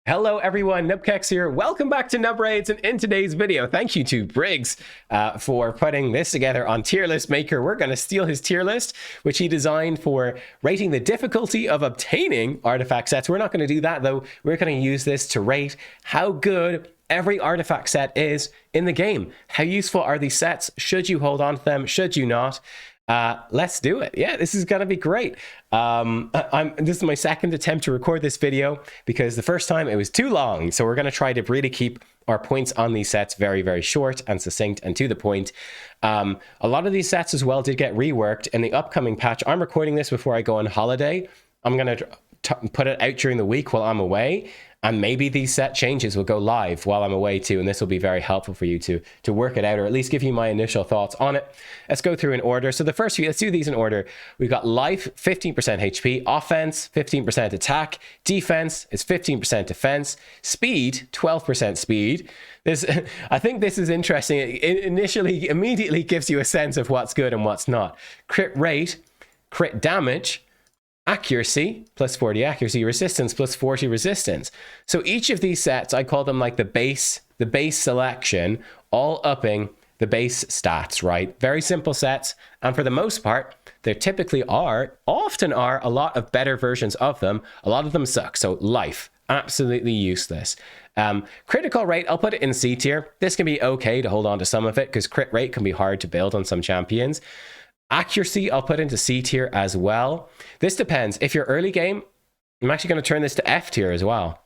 Hello everyone, nubkeks here. Welcome back to Nub Raids, and in today's video, thank you to Briggs for putting this together on Tier List Maker. We're going to steal his tier list, which he designed for rating the difficulty of obtaining artifact sets. We're not going to do that though. We're going to use this to rate how good every artifact set is in the game. How useful are these sets? Should you hold on to them? Should you not? Let's do it. Yeah, this is gonna be great. This is my second attempt to record this video because the first time it was too long. So we're gonna try to really keep our points on these sets very, very short and succinct and to the point. A lot of these sets as well did get reworked in the upcoming patch. I'm recording this before I go on holiday. I'm gonna put it out during the week while I'm away. And maybe these set changes will go live while I'm away too, and this will be very helpful for you to work it out, or at least give you my initial thoughts on it. Let's go through in order. So the first few, let's do these in order. We've got life, 15% HP, offense, 15% attack, defense is 15% defense, speed, 12% speed. I think this is interesting. It initially, immediately gives you a sense of what's good and what's not. Crit rate, crit damage, accuracy, plus 40 accuracy, resistance, plus 40 resistance. So each of these sets, I call them like the base selection, all upping the base stats, right? Very simple sets. And for the most part, there often are a lot of better versions of them. A lot of them suck. So life, absolutely useless. Critical rate, I'll put it in C tier. This can be okay to hold on to some of it because crit rate can be hard to build on some champions. Accuracy, I'll put into C tier as well. This depends. If you're early game, I'm actually going to turn this to F tier as well.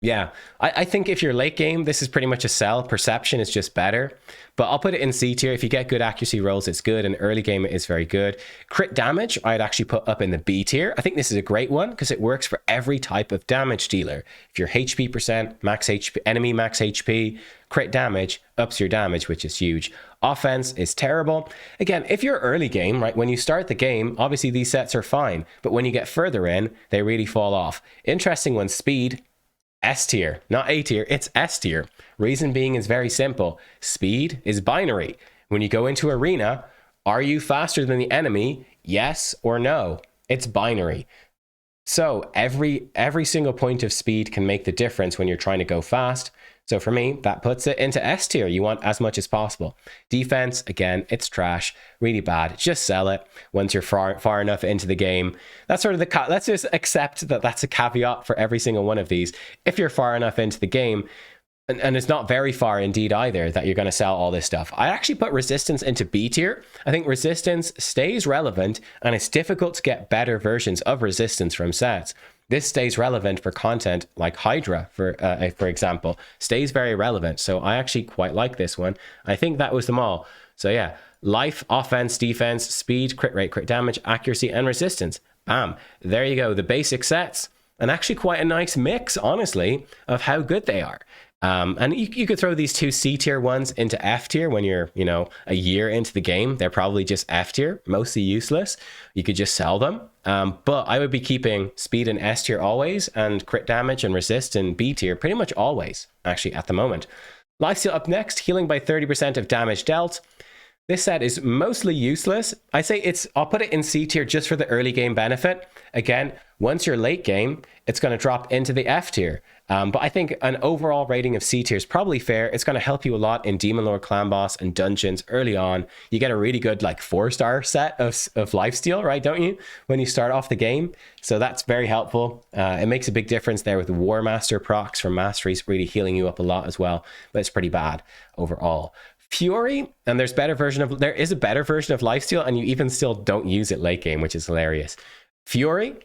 Yeah, I think if you're late game, this is pretty much a sell. Perception is just better. But I'll put it in C tier. If you get good accuracy rolls, it's good. And early game, it is very good. Crit damage, I'd actually put up in the B tier. I think this is a great one because it works for every type of damage dealer. If you're HP percent, max HP, enemy max HP, crit damage ups your damage, which is huge. Offense is terrible. Again, if you're early game, right, when you start the game, obviously these sets are fine. But when you get further in, they really fall off. Interesting one, speed. S tier, not A tier, it's S tier. Reason being is very simple. Speed is binary. When you go into arena, are you faster than the enemy? Yes or no. It's binary. So every single point of speed can make the difference when you're trying to go fast. So for me, that puts it into S tier. You want as much as possible. Defense, again, it's trash, really bad. Just sell it once you're far enough into the game. That's sort of let's just accept that that's a caveat for every single one of these. If you're far enough into the game, and it's not very far indeed either, that you're going to sell all this stuff. I actually put resistance into B tier. I think resistance stays relevant, and it's difficult to get better versions of resistance from sets. This stays relevant for content like Hydra, for example, stays very relevant. So I actually quite like this one. I think that was them all. So yeah, life, offense, defense, speed, crit rate, crit damage, accuracy, and resistance. Bam. There you go. The basic sets. And actually quite a nice mix, honestly, of how good they are. And you could throw these two C tier ones into F tier when you're, a year into the game. They're probably just F tier, mostly useless. You could just sell them. But I would be keeping speed in S tier always, and crit damage and resist in B tier pretty much always, actually, at the moment. Lifesteal up next, healing by 30% of damage dealt. This set is mostly useless. I'll put it in C tier just for the early game benefit. Again, once you're late game, it's going to drop into the F tier. But I think an overall rating of C tier is probably fair. It's going to help you a lot in Demon Lord Clan Boss and dungeons early on. You get a really good 4-star set of lifesteal, right? Don't you? When you start off the game. So that's very helpful. It makes a big difference there with the War Master procs from Masteries really healing you up a lot as well. But it's pretty bad overall. Fury, and there is a better version of lifesteal, and you even still don't use it late game, which is hilarious. Fury,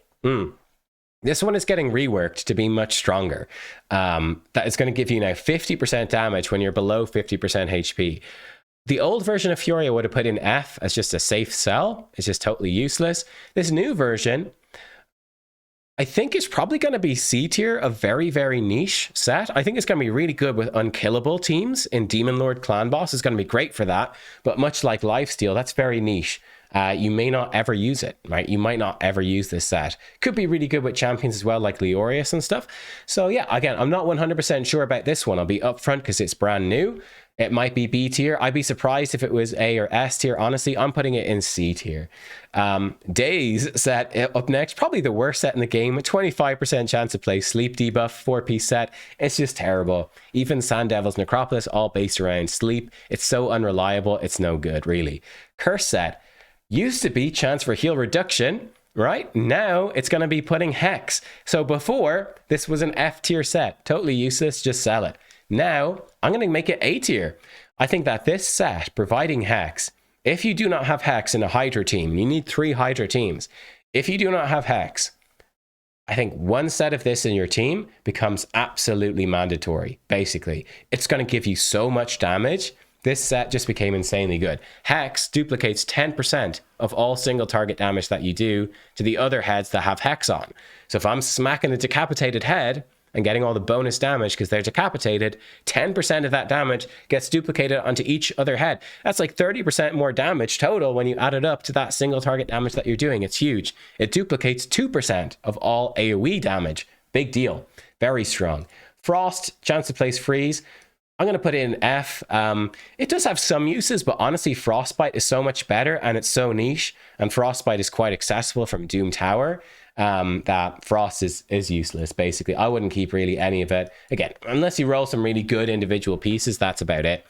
this one is getting reworked to be much stronger. That is going to give you now 50% damage when you're below 50% HP. The old version of Fury I would have put in F as just a safe sell. It's just totally useless. This new version, I think it's probably going to be C tier, a very, very niche set. I think it's going to be really good with unkillable teams in Demon Lord Clan Boss. It's going to be great for that. But much like Lifesteal, that's very niche. You may not ever use it, right? You might not ever use this set. Could be really good with champions as well, like Leorius and stuff. So yeah, again, I'm not 100% sure about this one. I'll be upfront because it's brand new. It might be B tier. I'd be surprised if it was A or S tier. Honestly, I'm putting it in C tier. Days set up next, probably the worst set in the game. A 25% chance to play sleep debuff, 4-piece set. It's just terrible. Even Sand Devil's Necropolis, all based around sleep. It's so unreliable. It's no good, really. Curse set used to be chance for heal reduction, right? Now it's going to be putting Hex. So before, this was an F tier set. Totally useless. Just sell it. Now, I'm going to make it A tier. I think that this set, providing Hex, if you do not have Hex in a Hydra team, you need 3 Hydra teams. If you do not have Hex, I think one set of this in your team becomes absolutely mandatory, basically. It's going to give you so much damage. This set just became insanely good. Hex duplicates 10% of all single target damage that you do to the other heads that have Hex on. So if I'm smacking a decapitated head and getting all the bonus damage because they're decapitated, 10% of that damage gets duplicated onto each other head. That's like 30% more damage total when you add it up to that single target damage that you're doing. It's huge. It duplicates 2% of all AoE damage. Big deal. Very strong. Frost, chance to place freeze. I'm going to put it in F. It does have some uses, but honestly, Frostbite is so much better and it's so niche. And Frostbite is quite accessible from Doom Tower. That Frost is useless, basically. I wouldn't keep really any of it. Again, unless you roll some really good individual pieces, that's about it.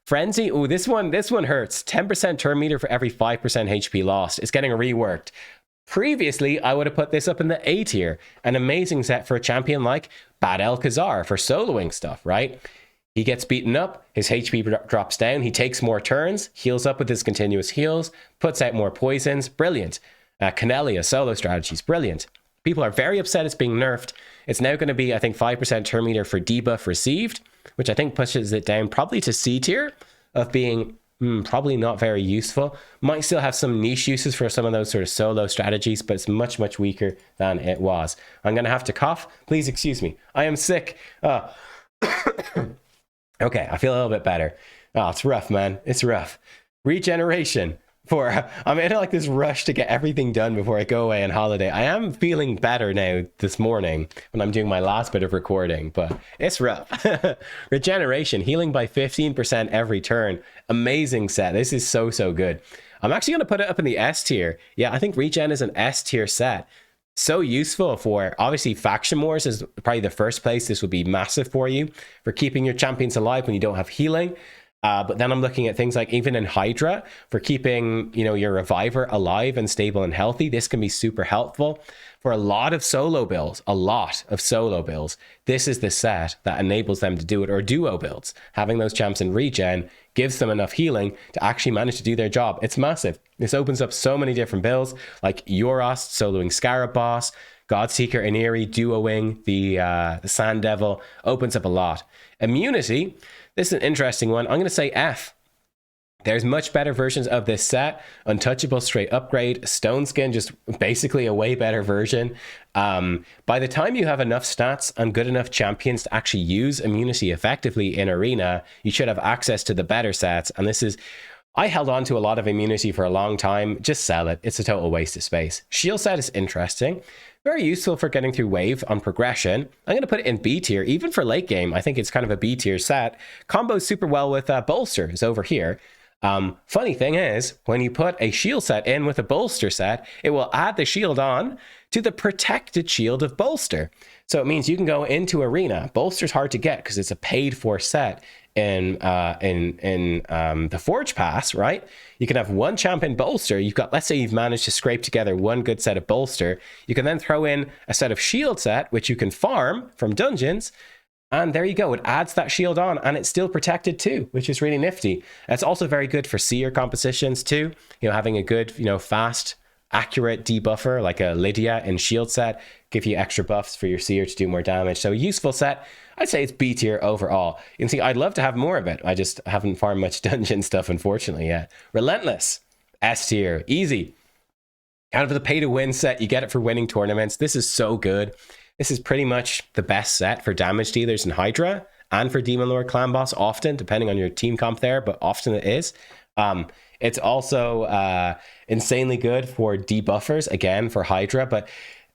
Frenzy, oh, this one hurts. 10% turn meter for every 5% HP lost. It's getting reworked. Previously, I would have put this up in the A tier. An amazing set for a champion like Bad Alcazar for soloing stuff, right? He gets beaten up, his HP drops down, he takes more turns, heals up with his continuous heals, puts out more poisons. Brilliant. Canelia, solo strategies, brilliant. People are very upset it's being nerfed. It's now going to be, I think, 5% turn meter for debuff received, which I think pushes it down probably to C tier of being probably not very useful. Might still have some niche uses for some of those sort of solo strategies, but it's much, much weaker than it was. I'm going to have to cough. Please excuse me. I am sick. Okay, I feel a little bit better. Oh, it's rough, man. It's rough. Regeneration. I'm in like this rush to get everything done before I go away on holiday. I am feeling better now this morning when I'm doing my last bit of recording, but it's rough. Regeneration, healing by 15% every turn. Amazing set. This is so, so good. I'm actually going to put it up in the S tier. Yeah, I think Regen is an S tier set. So useful for, obviously, Faction Wars is probably the first place this would be massive for you, for keeping your champions alive when you don't have healing. But then I'm looking at things like even in Hydra for keeping, your Reviver alive and stable and healthy. This can be super helpful for a lot of solo builds, This is the set that enables them to do it, or duo builds. Having those champs in regen gives them enough healing to actually manage to do their job. It's massive. This opens up so many different builds like Euros, soloing Scarab Boss, Godseeker and Eerie, duoing the Sand Devil, opens up a lot. Immunity. This is an interesting one. I'm going to say F. There's much better versions of this set. Untouchable straight upgrade. Stone Skin, just basically a way better version. By the time you have enough stats and good enough champions to actually use immunity effectively in Arena, you should have access to the better sets. And this is... I held on to a lot of immunity for a long time. Just sell it. It's a total waste of space. Shield set is interesting. Very useful for getting through wave on progression. I'm going to put it in B tier. Even for late game, I think it's kind of a B tier set. Combos super well with bolsters over here. Funny thing is, when you put a shield set in with a bolster set, it will add the shield on to the protected shield of bolster. So it means you can go into Arena. Bolster's hard to get because it's a paid for set in the Forge Pass, right? You can have one champion bolster. You've got, let's say you've managed to scrape together one good set of bolster. You can then throw in a set of shield set, which you can farm from dungeons. And there you go. It adds that shield on and it's still protected too, which is really nifty. It's also very good for seer compositions too. Having a good, fast, accurate debuffer like a Lydia in shield set, give you extra buffs for your seer to do more damage. So useful set. I'd say it's B tier overall. You can see I'd love to have more of it. I just haven't farmed much dungeon stuff, unfortunately, yet. Relentless. S tier. Easy. Kind of the pay to win set. You get it for winning tournaments. This is so good. This is pretty much the best set for damage dealers in Hydra and for Demon Lord Clan Boss often, depending on your team comp there, but often it is. It's also insanely good for debuffers, again, for Hydra, but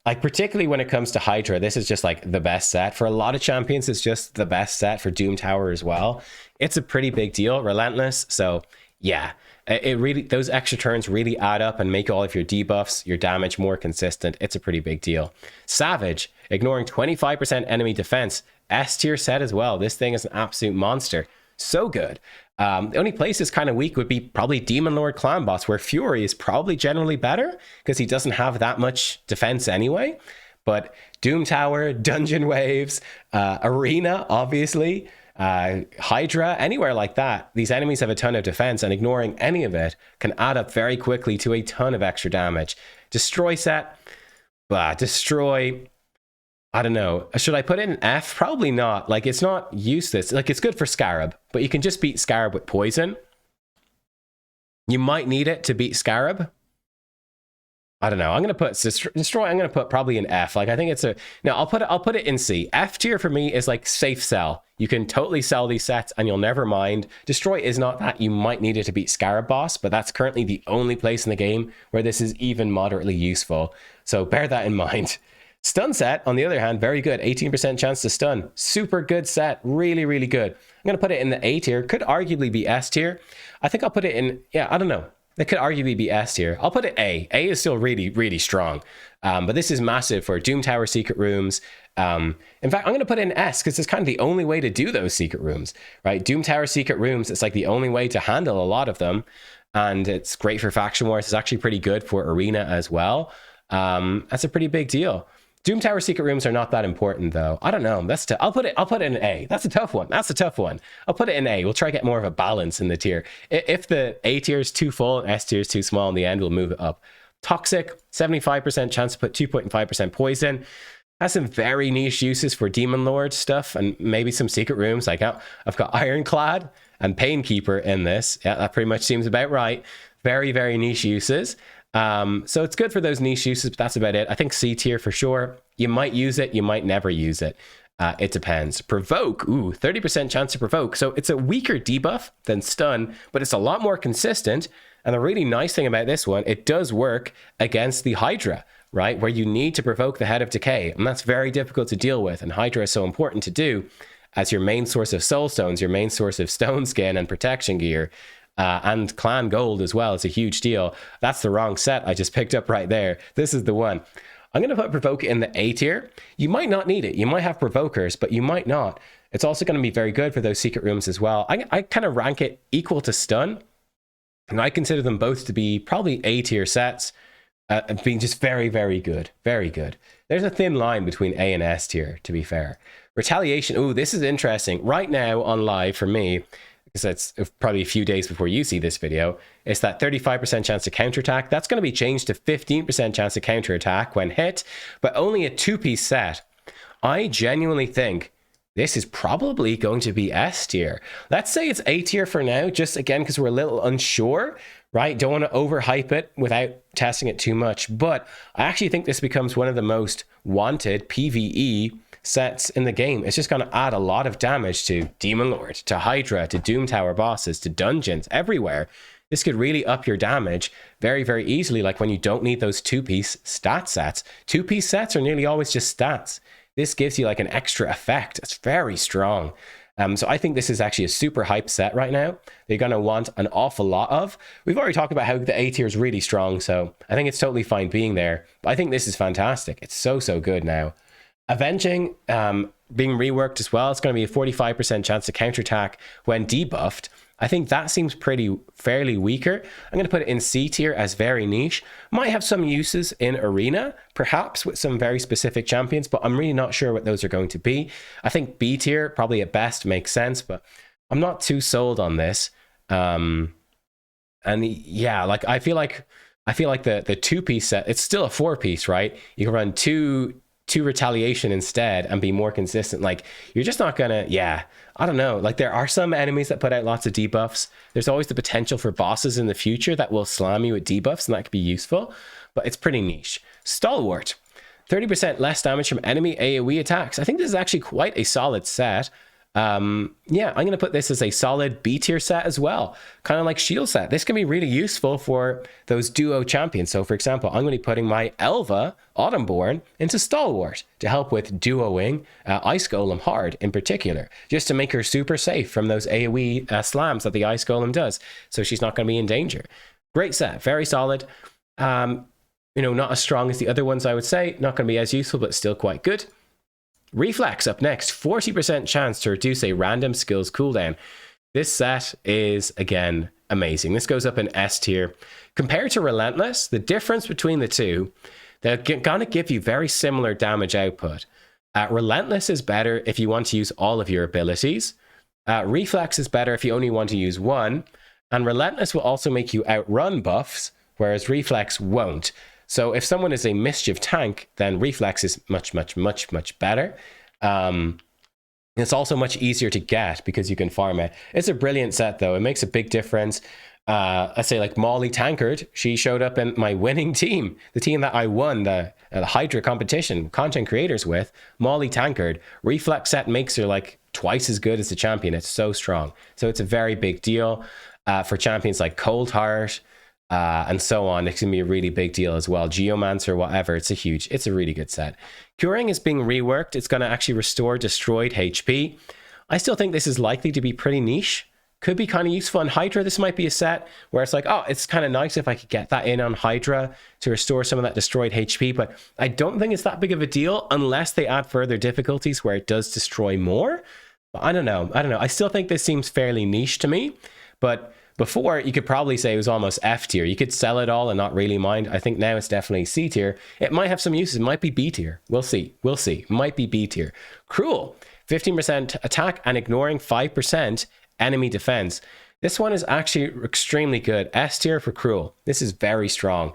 like particularly when it comes to Hydra, this is just like the best set. For a lot of champions, it's just the best set. For Doom Tower as well. It's a pretty big deal. Relentless. So yeah, it really, those extra turns really add up and make all of your debuffs, your damage more consistent. It's a pretty big deal. Savage, ignoring 25% enemy defense. S tier set as well. This thing is an absolute monster. So good. The only place is kind of weak would be probably Demon Lord Clan Boss, where Fury is probably generally better because he doesn't have that much defense anyway. But Doom Tower, Dungeon Waves, Arena, obviously, Hydra, anywhere like that, these enemies have a ton of defense, and ignoring any of it can add up very quickly to a ton of extra damage. Destroy set, Destroy, I don't know. Should I put it in F? Probably not. Like, it's not useless. Like, it's good for Scarab, but you can just beat Scarab with poison. You might need it to beat Scarab. I don't know. I'm gonna put Destroy. I'm gonna put probably an F. Like, I think it's a no. I'll put it in C. F tier for me is like safe sell. You can totally sell these sets and you'll never mind. Destroy is not that. You might need it to beat Scarab Boss, but that's currently the only place in the game where this is even moderately useful. So bear that in mind. Stun set, on the other hand, very good. 18% chance to stun. Super good set. Really, really good. I'm going to put it in the A tier. Could arguably be S tier. I think I'll put it in, yeah, I don't know. It could arguably be S tier. I'll put it A. A is still really, really strong. But this is massive for Doom Tower secret rooms. In fact, I'm going to put it in S because it's kind of the only way to do those secret rooms, right? Doom Tower secret rooms, it's like the only way to handle a lot of them. And it's great for Faction Wars. It's actually pretty good for Arena as well. That's a pretty big deal. Doom Tower secret rooms are not that important though. I don't know. That's I'll put it in A. That's a tough one. That's a tough one. I'll put it in A. We'll try to get more of a balance in the tier. If the A tier is too full and S tier is too small in the end, we'll move it up. Toxic, 75% chance to put 2.5% poison. Has some very niche uses for Demon Lord stuff and maybe some secret rooms. Like I've got Ironclad and Painkeeper in this. Yeah, that pretty much seems about right. Very, very niche uses. So it's good for those niche uses, but that's about it. I think C tier for sure. You might use it, you might never use it. It depends. Provoke, ooh, 30% chance to provoke. So it's a weaker debuff than stun, but it's a lot more consistent. And the really nice thing about this one, it does work against the Hydra, right? Where you need to provoke the Head of Decay. And that's very difficult to deal with. And Hydra is so important to do as your main source of soul stones, your main source of stone skin and protection gear. And clan gold as well is a huge deal. That's the wrong set I just picked up right there. This is the one. I'm going to put Provoke in the A tier. You might not need it. You might have Provokers, but you might not. It's also going to be very good for those secret rooms as well. I kind of rank it equal to Stun. And I consider them both to be probably A tier sets. Being just very, very good. Very good. There's a thin line between A and S tier, to be fair. Retaliation. Ooh, this is interesting. Right now on live for me, because it's probably a few days before you see this video, it's that 35% chance to counterattack. That's going to be changed to 15% chance to counterattack when hit, but only a 2-piece set. I genuinely think this is probably going to be S tier. Let's say it's A tier for now, just again, because we're a little unsure, right? Don't want to overhype it without testing it too much. But I actually think this becomes one of the most wanted PvE sets in the game. It's just going to add a lot of damage to Demon Lord, to Hydra, to Doom Tower bosses, to dungeons, everywhere. This could really up your damage very, very easily, like when you don't need those 2-piece stat sets. 2-piece sets are nearly always just stats. This gives you like an extra effect. It's very strong. So I think this is actually a super hype set right now. They're going to want an awful lot of. We've already talked about how the A tier is really strong, so I think it's totally fine being there. But I think this is fantastic. It's so, so good now. Avenging, being reworked as well. It's going to be a 45% chance to counterattack when debuffed. I think that seems fairly weaker. I'm going to put it in C tier as very niche. Might have some uses in Arena, perhaps with some very specific champions, but I'm really not sure what those are going to be. I think B tier probably at best makes sense, but I'm not too sold on this. And yeah, like I feel like the 2-piece set, it's still a 4-piece, right? You can run two retaliation instead and be more consistent. Like, you're just not gonna, yeah, I don't know. Like, there are some enemies that put out lots of debuffs. There's always the potential for bosses in the future that will slam you with debuffs, and that could be useful, but it's pretty niche. Stalwart, 30% less damage from enemy AoE attacks. I think this is actually quite a solid set. Yeah, I'm going to put this as a solid B tier set as well, kind of like shield set. This can be really useful for those duo champions. So for example, I'm going to be putting my Elva Autumnborn into Stalwart to help with duoing Ice Golem hard in particular, just to make her super safe from those AoE slams that the Ice Golem does. So she's not going to be in danger. Great set, very solid. Not as strong as the other ones, I would say. Not going to be as useful, but still quite good. Reflex up next, 40% chance to reduce a random skills cooldown. This set is, again, amazing. This goes up in S tier. Compared to Relentless, the difference between the two, they're going to give you very similar damage output. Relentless is better if you want to use all of your abilities. Reflex is better if you only want to use one. And Relentless will also make you outrun buffs, whereas Reflex won't. So if someone is a mischief tank, then Reflex is much, much, much, much better. It's also much easier to get because you can farm it. It's a brilliant set, though. It makes a big difference. I say like Molly Tankard, she showed up in my winning team, the team that I won the Hydra competition, content creators with. Molly Tankard, Reflex set makes her like twice as good as the champion. It's so strong. So it's a very big deal for champions like Coldheart, and so on. It's gonna be a really big deal as well. Geomancer, whatever. It's a really good set. Curing is being reworked. It's going to actually restore destroyed HP. I still think this is likely to be pretty niche. Could be kind of useful on Hydra. This might be a set where it's like, oh, it's kind of nice if I could get that in on Hydra to restore some of that destroyed HP, but I don't think it's that big of a deal unless they add further difficulties where it does destroy more. But I don't know. I still think this seems fairly niche to me, but before, you could probably say it was almost F tier. You could sell it all and not really mind. I think now it's definitely C tier. It might have some uses. It might be B tier. We'll see. Might be B tier. Cruel. 15% attack and ignoring 5% enemy defense. This one is actually extremely good. S tier for Cruel. This is very strong.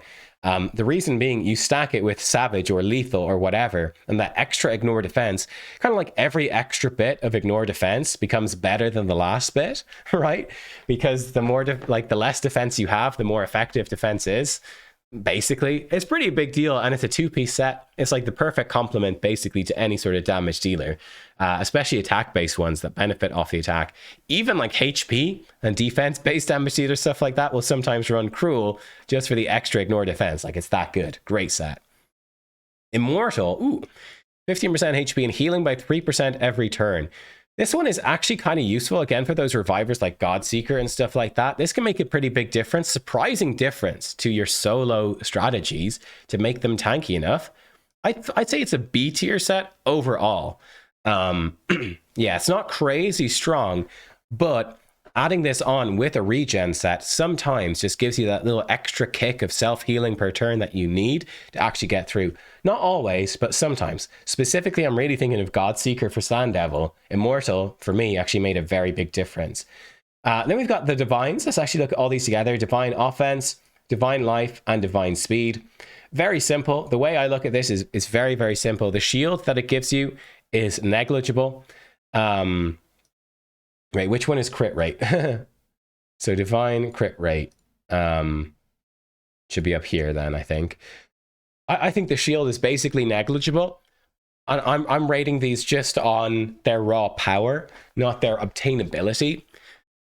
The reason being, you stack it with Savage or Lethal or whatever, and that extra ignore defense, kind of like every extra bit of ignore defense becomes better than the last bit, right? Because the more, the less defense you have, the more effective defense is. Basically, it's pretty big deal, and it's a two-piece set. It's like the perfect complement basically to any sort of damage dealer, especially attack-based ones that benefit off the attack. Even like HP and defense-based damage dealer stuff like that will sometimes run Cruel just for the extra ignore defense. Like, it's that good. Great set. Immortal, ooh, 15% HP and healing by 3% every turn. This one is actually kind of useful, again, for those revivers like Godseeker and stuff like that. This can make a pretty big difference, surprising difference to your solo strategies to make them tanky enough. I'd say it's a B tier set overall. Yeah, it's not crazy strong, but adding this on with a regen set sometimes just gives you that little extra kick of self-healing per turn that you need to actually get through. Not always, but sometimes. Specifically, I'm really thinking of Godseeker for Sandevil. Immortal, for me, actually made a very big difference. Then we've got the Divines. Let's actually look at all these together. Divine Offense, Divine Life, and Divine Speed. Very simple. The way I look at this is very, very simple. The shield that it gives you is negligible. Right, which one is crit rate? So divine crit rate should be up here then, I think. I think the shield is basically negligible. I'm rating these just on their raw power, not their obtainability.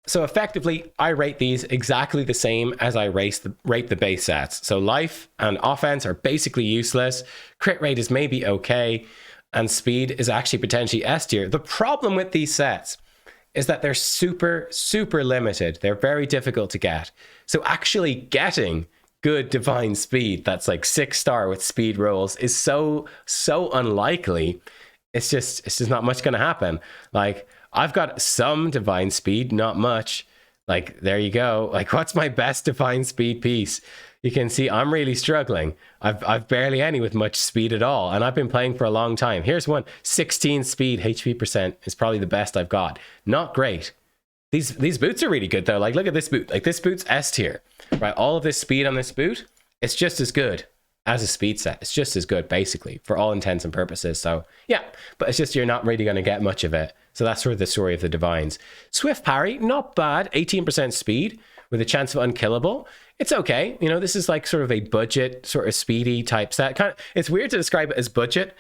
So effectively, I rate these exactly the same as I rate the base sets. So life and offense are basically useless. Crit rate is maybe okay. And speed is actually potentially S tier. The problem with these sets is that they're super, super limited. They're very difficult to get. So actually getting good divine speed that's like 6-star with speed rolls is so unlikely. It's just not much gonna happen. Like, I've got some divine speed, not much. Like, there you go. Like, what's my best divine speed piece? You can see I'm really struggling. I've barely any with much speed at all, and I've been playing for a long time. Here's one, 16 speed, HP percent is probably the best I've got. Not great. These boots are really good though. Like, look at this boot. Like, this boot's S tier, right? All of this speed on this boot, it's just as good as a speed set. It's just as good, basically, for all intents and purposes. So yeah, but it's just you're not really going to get much of it. So that's sort of the story of the Divines. Swift parry, not bad. 18% speed with a chance of unkillable. It's okay. You know, this is like sort of a budget, sort of speedy type set. It's weird to describe it as budget.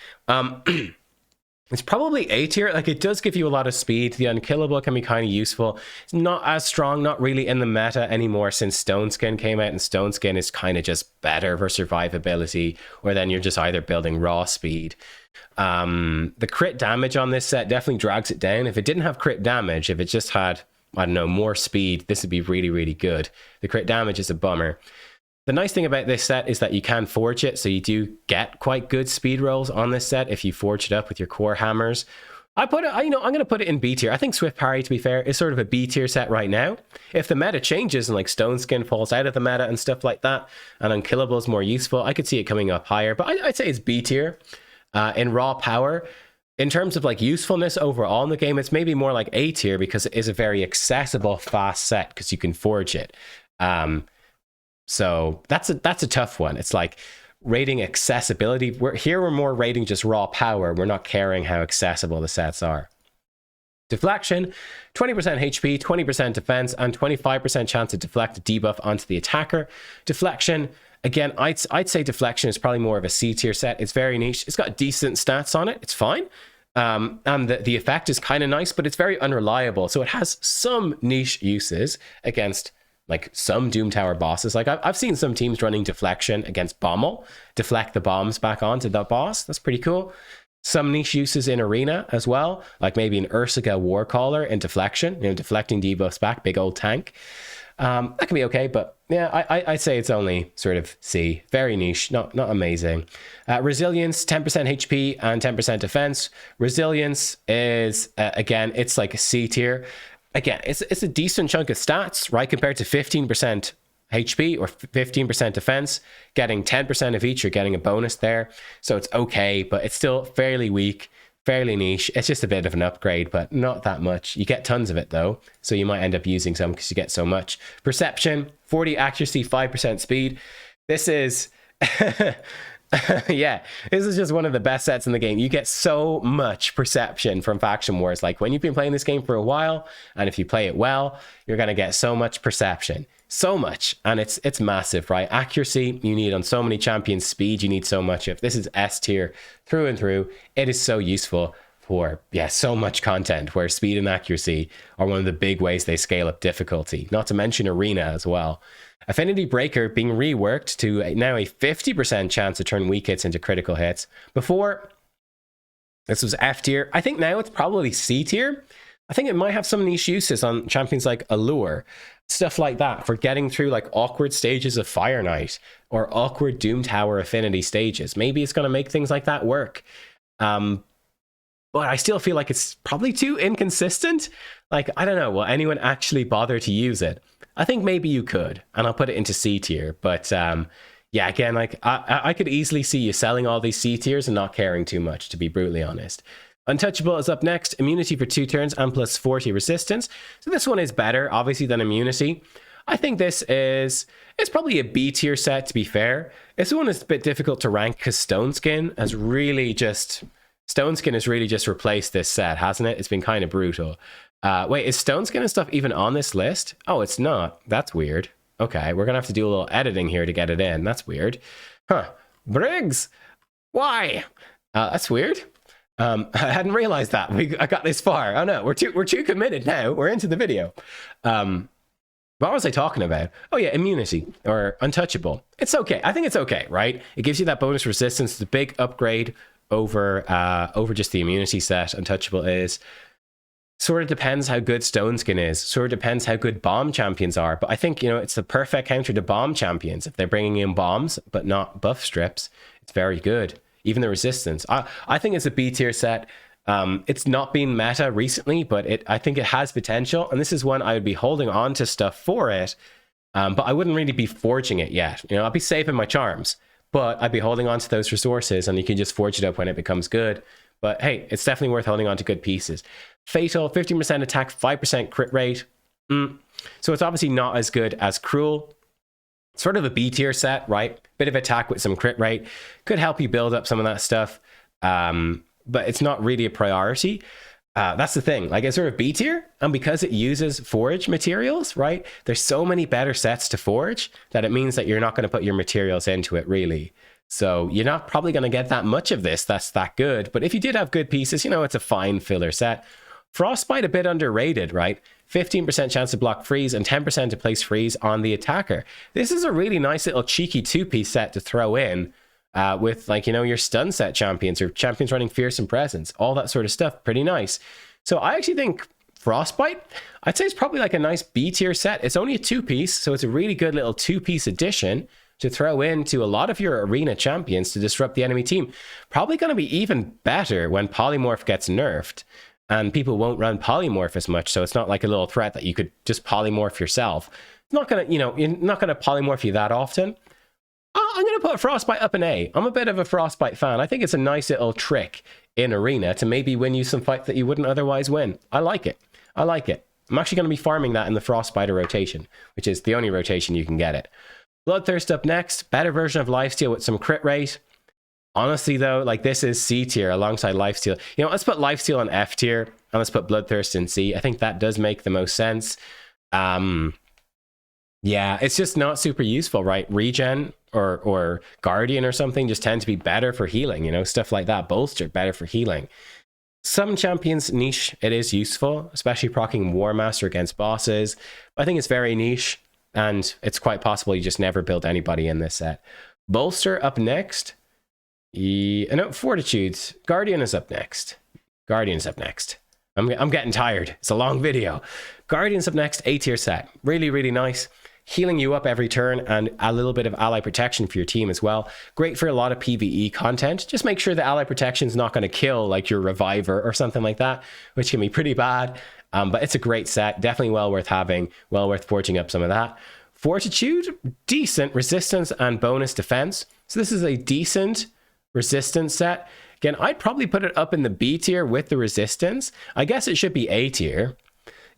It's probably A tier. Like, it does give you a lot of speed. The unkillable can be kind of useful. It's not as strong, not really in the meta anymore since Stone Skin came out, and Stone Skin is kind of just better for survivability, or then you're just either building raw speed. The crit damage on this set definitely drags it down. If it didn't have crit damage, if it just had, I don't know, more speed, this would be really, really good. The crit damage is a bummer. The nice thing about this set is that you can forge it, so you do get quite good speed rolls on this set if you forge it up with your core hammers. I put it, I'm going to put it in B tier. I think Swift Parry, to be fair, is sort of a B tier set right now. If the meta changes and like Stone Skin falls out of the meta and stuff like that, and Unkillable is more useful, I could see it coming up higher. But I'd say it's B tier. In raw power, in terms of like usefulness overall in the game, it's maybe more like A tier because it is a very accessible, fast set because you can forge it. So that's a tough one. It's like rating accessibility. We're more rating just raw power. We're not caring how accessible the sets are. Deflection, 20% HP, 20% defense, and 25% chance to deflect a debuff onto the attacker. Deflection, again, I'd say deflection is probably more of a C tier set. It's very niche. It's got decent stats on it. It's fine. And the effect is kind of nice, but it's very unreliable. So it has some niche uses against like some Doom Tower bosses. Like I've seen some teams running deflection against Bommel, deflect the bombs back onto the boss. That's pretty cool. Some niche uses in Arena as well, like maybe an Ursica Warcaller in deflection, deflecting debuffs back, big old tank. That can be okay, but yeah, I'd say it's only sort of C. Very niche, not amazing. Resilience, 10% HP and 10% defense. Resilience is, again, it's like a C tier. Again, it's a decent chunk of stats, right? Compared to 15% HP or 15% defense, getting 10% of each, you're getting a bonus there. So it's okay, but it's still fairly weak, fairly niche. It's just a bit of an upgrade, but not that much. You get tons of it though, so you might end up using some because you get so much. Perception, 40 accuracy, 5% speed. This is... yeah, this is just one of the best sets in the game. You get so much perception from Faction Wars. Like when you've been playing this game for a while, and if you play it well, you're going to get so much perception. So much. And it's massive, right? Accuracy, you need on so many champions. Speed, you need so much of. This is S tier through and through. It is so useful for, so much content where speed and accuracy are one of the big ways they scale up difficulty. Not to mention Arena as well. Affinity Breaker being reworked to now a 50% chance to turn weak hits into critical hits. Before, this was F tier. I think now it's probably C tier. I think it might have some niche uses on champions like Allure, stuff like that, for getting through like awkward stages of Fire Knight or awkward Doom Tower affinity stages. Maybe it's going to make things like that work. But I still feel like it's probably too inconsistent. Like, I don't know, will anyone actually bother to use it? I think maybe you could, and I'll put it into C tier. But yeah, again, like I could easily see you selling all these C tiers and not caring too much, to be brutally honest. Untouchable is up next. Immunity for 2 turns and plus 40 resistance. So this one is better, obviously, than immunity. I think this is... It's probably a B tier set, to be fair. This one is a bit difficult to rank because Stone Skin has really just replaced this set, hasn't it? It's been kind of brutal. Wait, is Stone Skin and stuff even on this list? Oh, it's not. That's weird. Okay, we're going to have to do a little editing here to get it in. That's weird. Huh. Briggs! Why? That's weird. I hadn't realized that. I got this far. Oh no, we're too committed now. We're into the video. What was I talking about? Oh yeah, immunity or untouchable. It's okay. I think it's okay, right? It gives you that bonus resistance. It's a big upgrade over just the immunity set. Untouchable is. Sort of depends how good Stone Skin is. Sort of depends how good bomb champions are. But I think, it's the perfect counter to bomb champions. If they're bringing in bombs, but not buff strips, it's very good. Even the resistance. I think it's a B tier set. It's not been meta recently, but I think it has potential. And this is one I would be holding on to stuff for it. But I wouldn't really be forging it yet. I'd be saving my charms. But I'd be holding on to those resources, and you can just forge it up when it becomes good. But hey, it's definitely worth holding on to good pieces. Fatal, 15% attack, 5% crit rate. So it's obviously not as good as Cruel. Sort of a B tier set, right? Bit of attack with some crit rate. Could help you build up some of that stuff. But it's not really a priority. That's the thing. Like, it's sort of B tier. And because it uses forge materials, right? There's so many better sets to forge that it means that you're not going to put your materials into it, really. So you're not probably going to get that much of this that's that good. But if you did have good pieces, you know, it's a fine filler set. Frostbite, a bit underrated, right? 15% chance to block freeze and 10% to place freeze on the attacker. This is a really nice little cheeky two-piece set to throw in with, like, you know, your stun set champions or champions running Fearsome Presence, all that sort of stuff. Pretty nice. So I actually think Frostbite, I'd say it's probably like a nice B tier set. It's only a two-piece, so it's a really good little two-piece addition to throw into a lot of your arena champions to disrupt the enemy team. Probably going to be even better when Polymorph gets nerfed and people won't run Polymorph as much, so it's not like a little threat that you could just Polymorph yourself. It's not going to, you know, you're not going to Polymorph you that often. I'm going to put Frostbite up an A. I'm a bit of a Frostbite fan. I think it's a nice little trick in arena to maybe win you some fights that you wouldn't otherwise win. I like it. I like it. I'm actually going to be farming that in the Frostbiter rotation, which is the only rotation you can get it. Bloodthirst up next. Better version of Lifesteal with some crit rate. Honestly, though, like, this is C tier alongside Lifesteal. You know, let's put Lifesteal on F tier and let's put Bloodthirst in C. I think that does make the most sense. Yeah, it's just not super useful, right? Regen or Guardian or something just tend to be better for healing, you know, stuff like that. Bolster, better for healing. Some champions niche, it is useful, especially proccing War Master against bosses. I think it's very niche, and it's quite possible you just never build anybody in this set. Bolster up next. No, Fortitude. Guardian is up next. Guardian's up next. I'm getting tired. It's a long video. Guardian's up next. A tier set. Really, really nice. Healing you up every turn and a little bit of ally protection for your team as well. Great for a lot of PvE content. Just make sure the ally protection is not going to kill like your reviver or something like that, which can be pretty bad. But it's a great set. Definitely well worth having. Well worth forging up some of that. Fortitude, decent resistance and bonus defense. So this is a decent resistance set. Again, I'd probably put it up in the B tier with the resistance. I guess it should be A tier.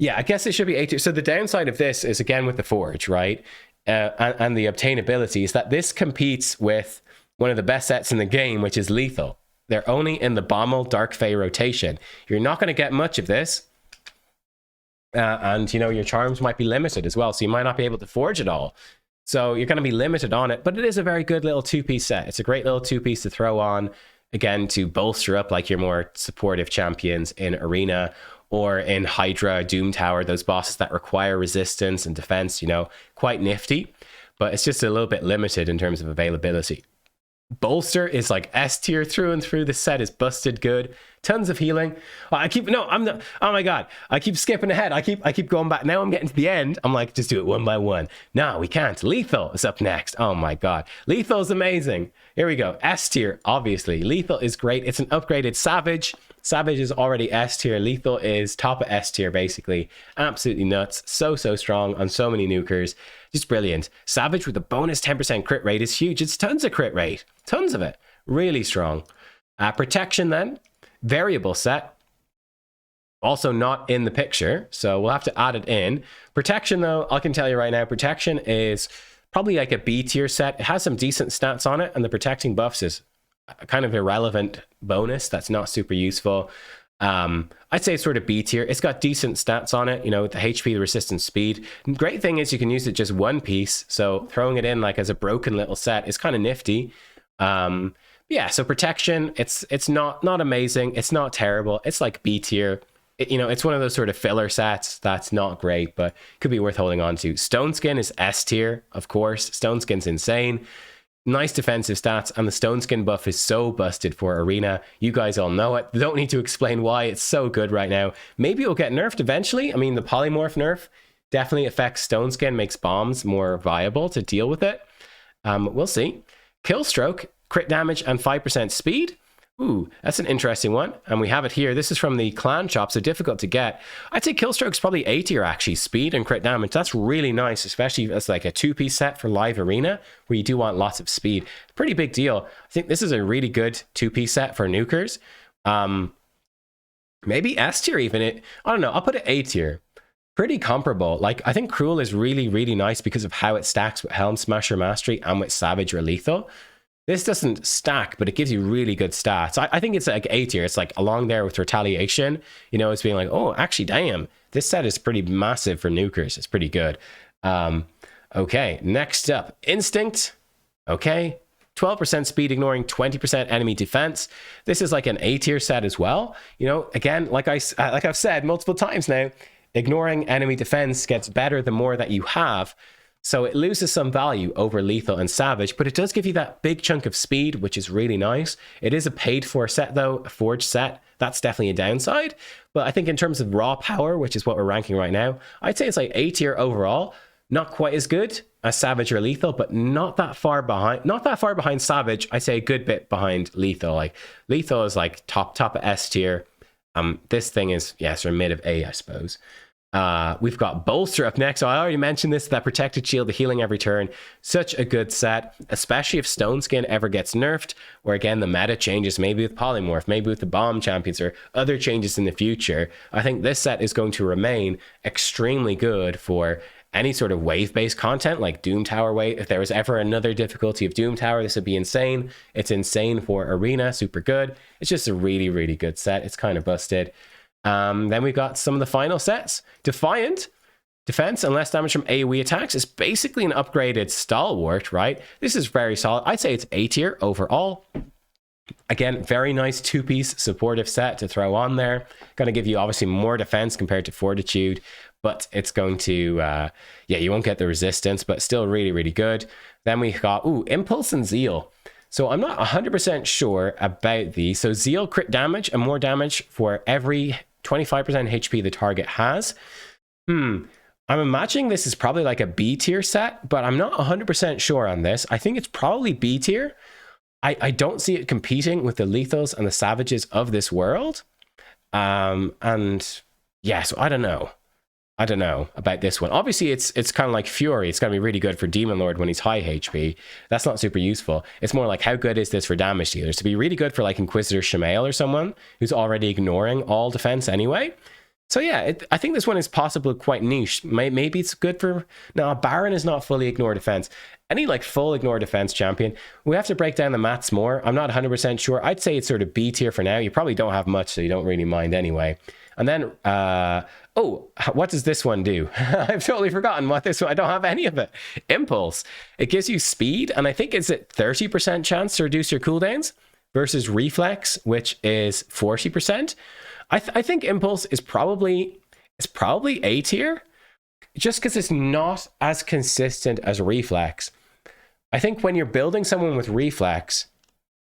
Yeah, I guess it should be A tier. So the downside of this is, again, with the Forge, right? And the obtainability is that this competes with one of the best sets in the game, which is Lethal. They're only in the Bommel Dark Fae rotation. You're not going to get much of this. And, you know, your charms might be limited as well. So you might not be able to forge it all. So you're going to be limited on it. But it is a very good little two-piece set. It's a great little two-piece to throw on, again, to bolster up like your more supportive champions in Arena or in Hydra, Doom Tower, those bosses that require resistance and defense, you know, quite nifty. But it's just a little bit limited in terms of availability. Bolster is like S tier through and through. The set is busted good. Tons of healing. Oh my god, I keep skipping ahead. I keep going back. Now I'm getting to the end. I'm like, just do it one by one. No, we can't. Lethal is up next. Oh my god, Lethal is amazing. Here we go. S tier, obviously. Lethal is great. It's an upgraded Savage. Savage is already S tier. Lethal is top of S tier, basically. Absolutely nuts. So strong on so many nukers. Just brilliant. Savage with a bonus 10% crit rate is huge. It's tons of crit rate. Tons of it. Really strong. Protection then. Variable set. Also not in the picture, so we'll have to add it in. Protection, though, I can tell you right now, Protection is probably like a B tier set. It has some decent stats on it, and the protecting buffs is a kind of irrelevant bonus that's not super useful. I'd say it's sort of B tier. It's got decent stats on it, you know, the HP, the resistance, speed. Great thing is you can use it just one piece, so throwing it in like as a broken little set is kind of nifty. Yeah, so Protection, it's not amazing. It's not terrible. It's like B tier. You know, it's one of those sort of filler sets that's not great, but could be worth holding on to. Stone Skin is S tier, of course. Stone Skin's insane. Nice defensive stats, and the Stone Skin buff is so busted for Arena. You guys all know it. Don't need to explain why. It's so good right now. Maybe it'll get nerfed eventually. I mean, the Polymorph nerf definitely affects Stone Skin, makes bombs more viable to deal with it. We'll see. Killstroke, crit damage and 5% speed. Ooh, that's an interesting one. And we have it here. This is from the clan shop, so difficult to get. I'd say Killstroke's probably A tier, actually. Speed and crit damage. That's really nice, especially as like a two-piece set for live arena, where you do want lots of speed. Pretty big deal. I think this is a really good two-piece set for nukers. Maybe S tier even. I don't know. I'll put it A tier. Pretty comparable. Like, I think Cruel is really, really nice because of how it stacks with Helm Smasher Mastery and with Savage or Lethal. This doesn't stack, but it gives you really good stats. I think it's like A tier. It's like along there with Retaliation. You know, it's being like, oh, actually, damn, this set is pretty massive for nukers. It's pretty good. Okay, next up, Instinct. Okay, 12% speed, ignoring 20% enemy defense. This is like an A tier set as well. You know, again, like I've said multiple times now, ignoring enemy defense gets better the more that you have. So it loses some value over lethal and savage, but it does give you that big chunk of speed, which is really nice. It is a paid for set though, a forged set. That's definitely a downside. But I think in terms of raw power, which is what we're ranking right now, I'd say it's like A tier overall. Not quite as good as savage or lethal, but not that far behind. Not that far behind savage. I'd say a good bit behind lethal. Like lethal is like top of S tier. This thing is, yeah, sort of mid of A, I suppose. We've got Bolster up next. So I already mentioned this, that protected shield, the healing every turn. Such a good set, especially if Stone Skin ever gets nerfed, or again, the meta changes, maybe with Polymorph, maybe with the Bomb Champions, or other changes in the future. I think this set is going to remain extremely good for any sort of wave-based content, like Doom Tower wave. If there was ever another difficulty of Doom Tower, this would be insane. It's insane for Arena, super good. It's just a really, really good set. It's kind of busted. Then we've got some of the final sets. Defiant, defense and less damage from AoE attacks, is basically an upgraded Stalwart, right? This is very solid. I'd say it's A tier overall. Again, very nice two-piece supportive set to throw on there. Going to give you obviously more defense compared to Fortitude, but it's going to, yeah, you won't get the resistance, but still really, really good. Then we got, Impulse and Zeal. So I'm not 100% sure about these. So Zeal crit damage and more damage for every 25% HP the target has. I'm imagining this is probably like a B tier set, but I'm not 100% sure on this. I think it's probably B tier. I don't see it competing with the lethals and the savages of this world. And yeah, so I don't know about this one. Obviously, it's kind of like Fury. It's going to be really good for Demon Lord when he's high HP. That's not super useful. It's more like, how good is this for damage dealers? To be really good for like Inquisitor Shamael or someone who's already ignoring all defense anyway. So yeah, I think this one is possibly quite niche. Maybe it's good for... No, Baron is not fully ignore defense. Any like full ignore defense champion, we have to break down the maths more. I'm not 100% sure. I'd say it's sort of B tier for now. You probably don't have much, so you don't really mind anyway. And then, what does this one do? I've totally forgotten what this one, I don't have any of it. Impulse. It gives you speed, and I think it's a 30% chance to reduce your cooldowns versus Reflex, which is 40%. I think Impulse is probably A tier, just because it's not as consistent as Reflex. I think when you're building someone with Reflex,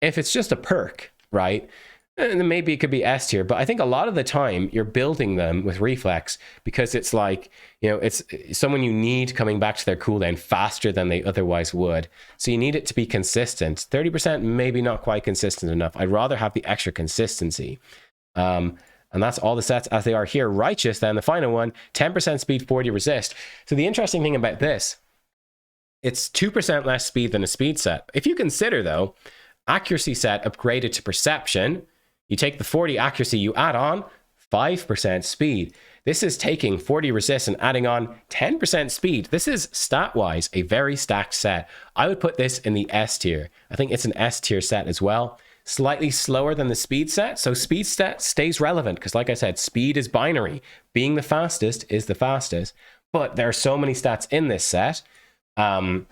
if it's just a perk, right, and maybe it could be S tier, but I think a lot of the time you're building them with Reflex because it's like, you know, it's someone you need coming back to their cooldown faster than they otherwise would. So you need it to be consistent. 30% maybe not quite consistent enough. I'd rather have the extra consistency. And that's all the sets as they are here. Righteous, then the final one, 10% speed, 40 resist. So the interesting thing about this, it's 2% less speed than a speed set. If you consider though, accuracy set upgraded to perception, you take the 40 accuracy, you add on 5% speed. This is taking 40 resist and adding on 10% speed. This is stat-wise a very stacked set. I would put this in the S tier. I think it's an S tier set as well. Slightly slower than the speed set. So speed set stays relevant because like I said, speed is binary. Being the fastest is the fastest. But there are so many stats in this set. And,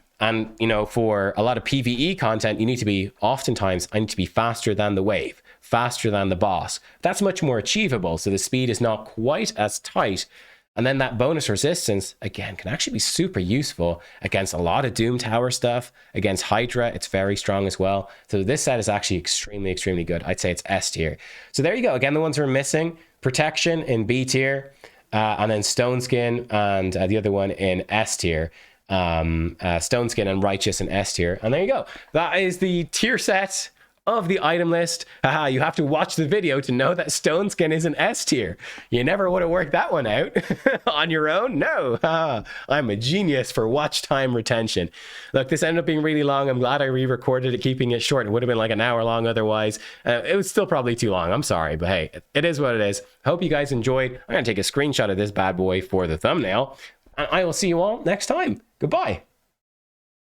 you know, for a lot of PvE content, you need to be, oftentimes, I need to be faster than the wave, faster than the boss. That's much more achievable. So the speed is not quite as tight. And then that bonus resistance, again, can actually be super useful against a lot of Doom Tower stuff. Against Hydra, it's very strong as well. So this set is actually extremely, extremely good. I'd say it's S tier. So there you go. Again, the ones we're missing, Protection in B tier, and then Stone Skin and the other one in S tier. Stone Skin and Righteous in S tier. And there you go. That is the tier set of the item list. Haha, you have to watch the video to know that Stone Skin is an S tier. You never would have worked that one out on your own. No, I'm a genius for watch time retention. Look, this ended up being really long. I'm glad I re-recorded it, keeping it short. It would have been like an hour long otherwise. It was still probably too long. I'm sorry, but hey, it is what it is. Hope you guys enjoyed. I'm gonna take a screenshot of this bad boy for the thumbnail, and I will see you all next time. Goodbye.